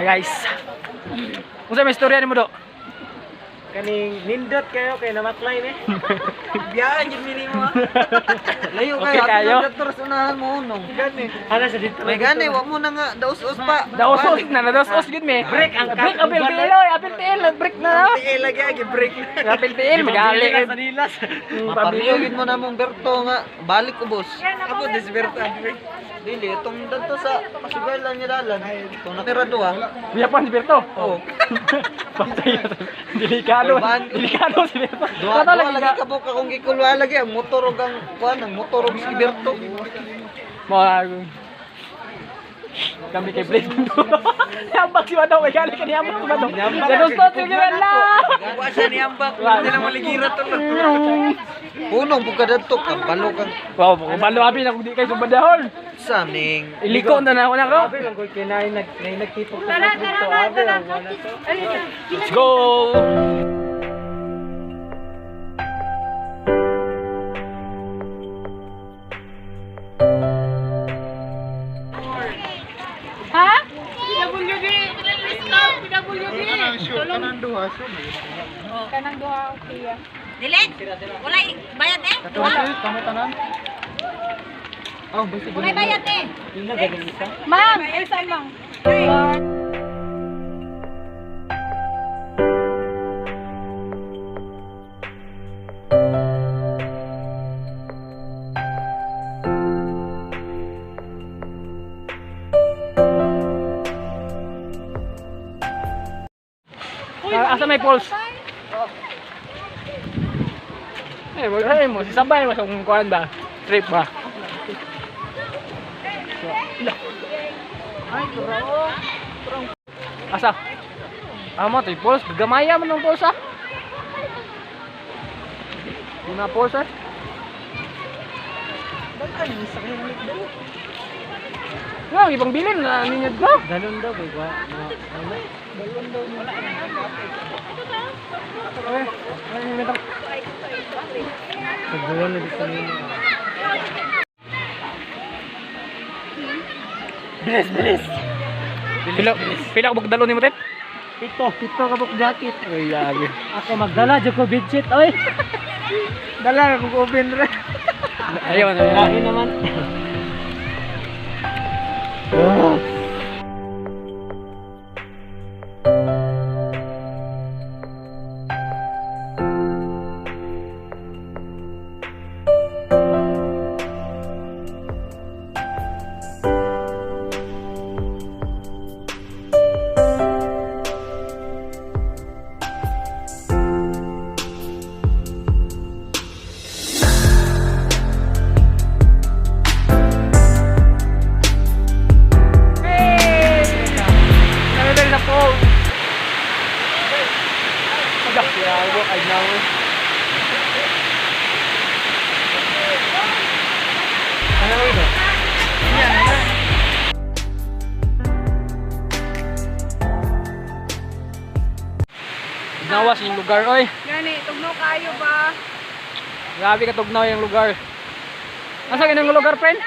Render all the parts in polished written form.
Hi guys. Unsa may istorya nimo do? Kaning nindot kayo kay namaklay ni. Biyahe jud mi nimo. Layo Okay kayo? kayo. Doktor sunahan mo unong. Gani. Ana sa dito. May gani wa mo na nga daos-os pa. Daos-os na daos-os gid me. Break ang break apil tiil, apil tiil, break na. Tiil lagi agi break. Apil tiil, magali. sa nilas. Mapabiyogin mo na mong Berto nga balik ko boss. Ako desberto break. Dili itong danto sa kasugalan niya dalan. Itong natira do ha. Biya pa si Berto. Oo. Patay. Delikado. Delikado si Berto. Duha lagi kabuk akong gikulwa lagi ang motor ug ang kuan ang motor ug si Berto. Kami kay Blade. Yambak si Mado, may galing ka ni Yambak si Mado. Ganustot, sige wala. Wa siya ni Ambak, hindi na maligira to. Punong buka dadto ka balo kang Wow, balo abi na kung di kay subadahon. saming. Iliko na na ako na ko. Abi lang ko kinay nagtipok sa dito abi lang wala to. Let's go. Ha? PWD! PWD! Kanang duha so. Kanang duha, okay ya. Dilit! Wala bayad eh! Kamo tanan. Oh, basta Wala bayad eh! ina galing isa. Ma'am! Elsa, ma'am. Asa may pulse? Ay mo, sisabay mo sa kung kuan ba? Trip ba? Ay, bro. Asa? Amo to pulse, gagamaya man ng pulse ah. Di na pulse ah. Bakit ni sa kanya nito? Nga, ibang bilin na ninyad ko. Galon daw ba? Ano? Galon daw wala. Ay, metang. Pagbuwan na dito nila. Bilis. Pila ko dalo ni mo tet? Pito kabuk jacket. Ay, yabi. Ako magdala jud ko bedsheet oy. Dala ko open re. Ayun, Lahi naman. I know. Ano ito? Nawas yung lugar, oy. Gani, tugnaw kayo ba? Grabe ka tugnaw yung lugar. Asa ganang lugar, friend?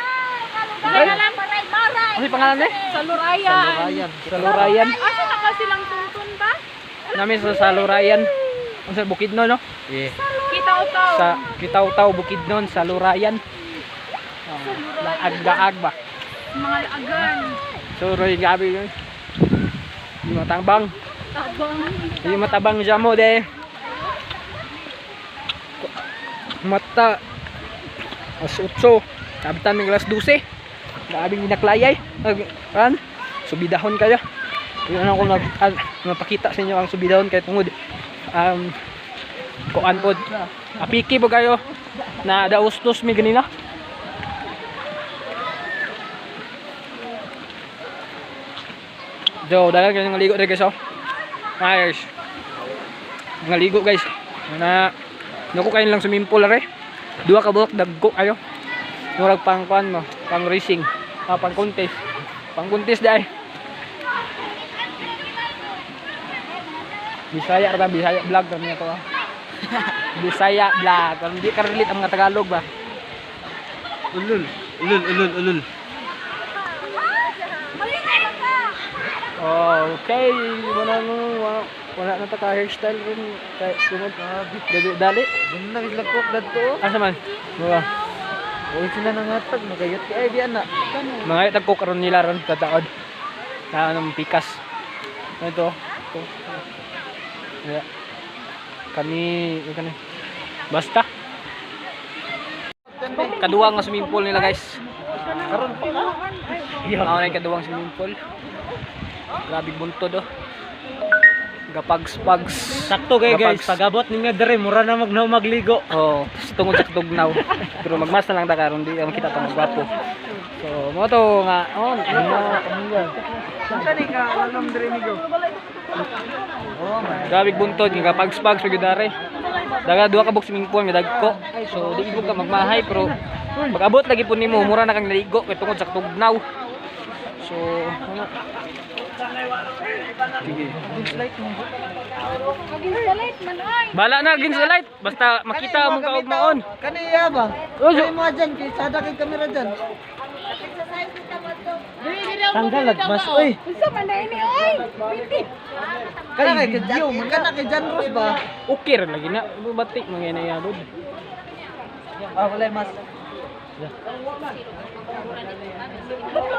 Pangalan Maray! Ano yung pangalan eh? Sa Lurayan. Sa Lurayan. Asa na kasi lang tungtun ba? Namin sa Lurayan. Ang sa Bukidnon, no? Yeah. Kitaw-taw. Sa Kitaw-Taw, Bukidnon, sa Lurayan. Laag-gaag ba? Mga agan. So, Roy, gabi yun. Di matabang. Tabang. Di matabang siya mo, de. Mata. Alas 8. Kabitan ng alas 12. Gabi ginaklayay. Kan? Subidahon kayo. Yun ako napakita sa inyo ang subidahon kay tungod. Kuan pod. Apiki po kayo na daustos mi ganina. Jo, dagan kayo ng ligo dere guys. Guys. Ngaligo guys. Na nako kayo lang swimming pool re. Duha ka buok dagko ayo. Murag pang kuan mo, pang racing, pang contest. Pang contest dai. Bisaya ra Bisaya vlog kami to. Bisaya vlog, kung di ka relate ang mga Tagalog ba. Ulul. Okay, wala na ta ka hairstyle rin kay sunod. Dali. Doon na islagkok dadto. Asa man? Mga Uy sila nangatag magayot kay ay di ana. mga tagko karon nila ron tataod. Na anong pikas. Ito. Ito. Yeah. Kani. Basta. Kaduwang nga swimming pool nila guys. Karon pa ka. Ako na yung kaduwang swimming pool. Grabe buntod oh. Gapags-pags. Sakto kay guys, pagabot ninyo dire mura na magnaw magligo. Oh, tungod sa tugnaw. Pero magmas na lang ta karon di ang kita tang gwapo. So, mo to nga on. Saan ni ka alam dire ni go? Oh man. Grabe buntod nga gapags-pags pag dare. Daga duha ka box swimming pool nga dagko. So, di ko ka magmahay pero pag-abot lagi po nimo mura na kang naligo kay tungod sa tugnaw. So, ano? Sige. Mag-installate man ay. Bala na gin sa light basta makita mo kaugmaon. Kaniya ba? Oh, Kani mo dyan kay sada kay kamera dyan. Tanggal lagmas, oy. Unsa man na ini oy? Piti. Kana kay Jan Rose ba? Okay ra lagi na batik mga inayagod. Ah wala mas.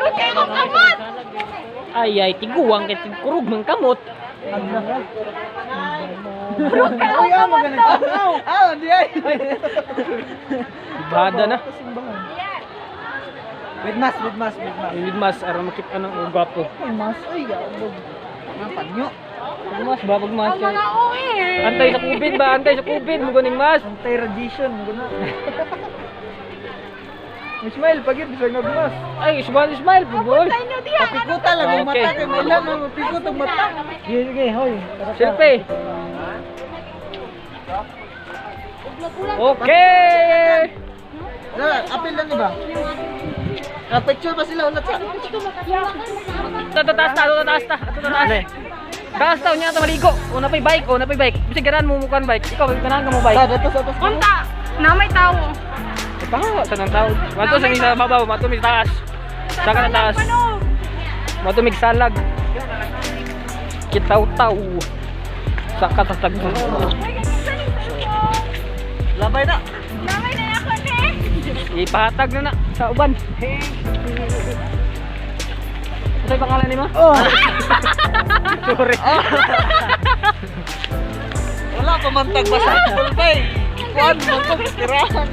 Okay mo kamot. Ay tiguwang kay tigkurog man kamot. Uy ah magaling. Ah di ay. Bada na. With mas. With mas aron makita anong gwapo. Ay mas ay gaabog. Mga panyo. Mas babag mas. Mga oy. Antay sa COVID ba? Antay sa COVID mo ganing mas. Anti-radiation guna. Ismail pagid bisag nagmas. Ay, smile bugol. Sa inyo diha. Pikuta lang ang Okay. mata kay may lang ang pikot ang mata. Sige, hoy. Selfie. Okay. Dala, apil lang iba. Ah, picture ba sila ulat sa? Taas ta. Taas ta unya ta maligo. Una pay bike. Bisig ganan mo mukan bike. Ikaw ganan ka mo bike. Dato sa atas. Unta. Na may tawo. Tawa sa nang tao. Mato sa isa babaw, mato mi taas. Saka na taas. Mato mi salag. Kitaw-taw. Saka ta tag. Labay na. Namay na ako ni. Ipahatag na sa uban. Ano yung pangalan nimo? Oh. Sorry. Wala pa man tagbasa. Bulbay. Kuan mo to tirahan.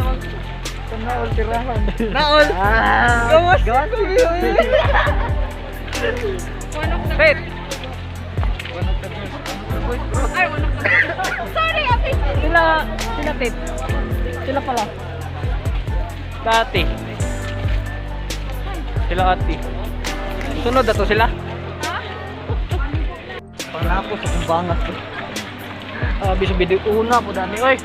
Naol tirahan. Naol. Gawas. Wait. Ay, wala ka. Sorry, ate. Sila Tit. Sila pala. Dati. Sila ati. Sunod na to sila. Panapos sa kumbangas to. Bisa video una po dami. Oy.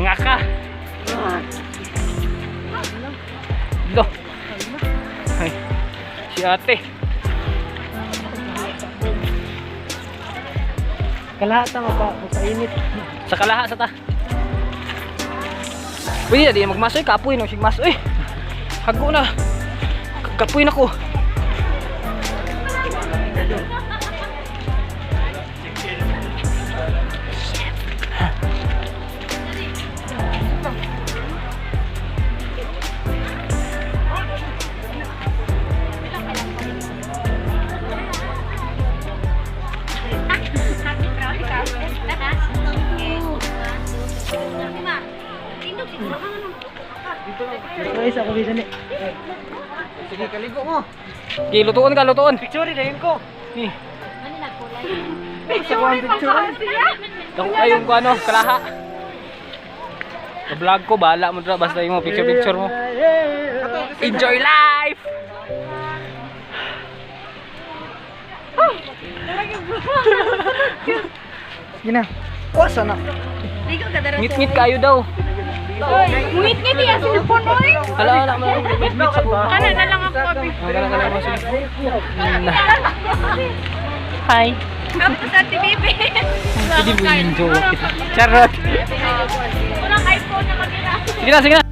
Nga ka. Do. Ay. Si ate. Kalahata mapainit. Sa kalaha sa ta. Pwede na di magmasoy kapoy no sigmas. Uy. Hago na. Kapoy na ko. Guys, ako bisa ni. Sige, kaligo mo. Okay, lutuon ka, lutuon. Picture din ko. Ni. Sa one picture. Dako kayong ko ano, kalaha. Sa vlog ko, bahala mo dra basta yung picture mo. Enjoy life! Gina. Oh, sana. Ngit-ngit kayo daw. Ngit-ngit yung cellphone, oy. Hala, mo ngit-ngit sa buha. Kana na lang ako, abi. Kala mo sige. Hi. Kapo sa TV. Hindi mo enjoy kita. Charot. Walang iPhone na mag-ina. Sige na, sige na.